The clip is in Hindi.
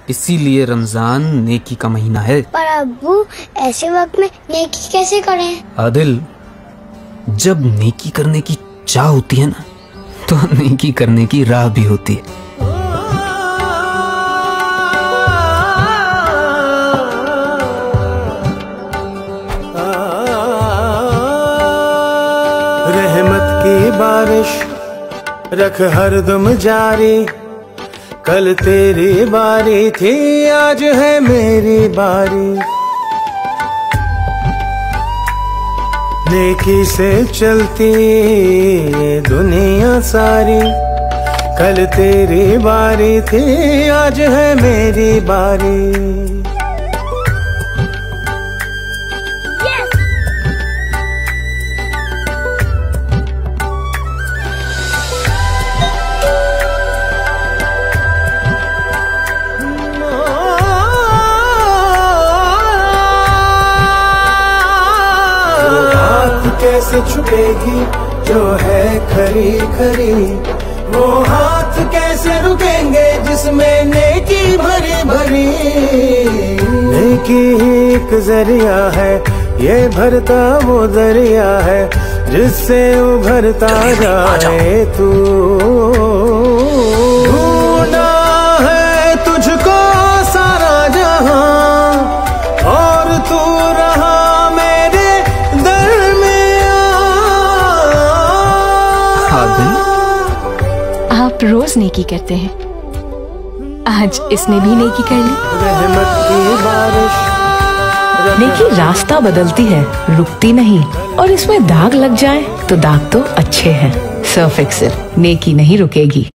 इसीलिए रमजान नेकी का महीना है। पर अब्बू ऐसे वक्त में नेकी कैसे करें? आदिल, जब नेकी करने की चाह होती है ना, तो नेकी करने की राह भी होती है। रहमत की बारिश रख हरदम जारी, कल तेरी बारी थी आज है मेरी बारी। नेकी से चलती दुनिया सारी, कल तेरी बारी थी आज है मेरी बारी। कैसे छुपेगी जो है खरी खरी, वो हाथ कैसे रुकेंगे जिसमें नेकी भरी भरी। नेकी ही एक जरिया है, ये भरता वो दरिया है, जिससे उभरता जाए तू। ढूंढा है तुझको सारा जहां और तू रहा आप रोज नेकी करते हैं, आज इसने भी नेकी कर ली। रहमत की बारिश नेकी रास्ता बदलती है, रुकती नहीं, और इसमें दाग लग जाए तो दाग तो अच्छे हैं। सर्फ एक्सेल, नेकी नहीं रुकेगी।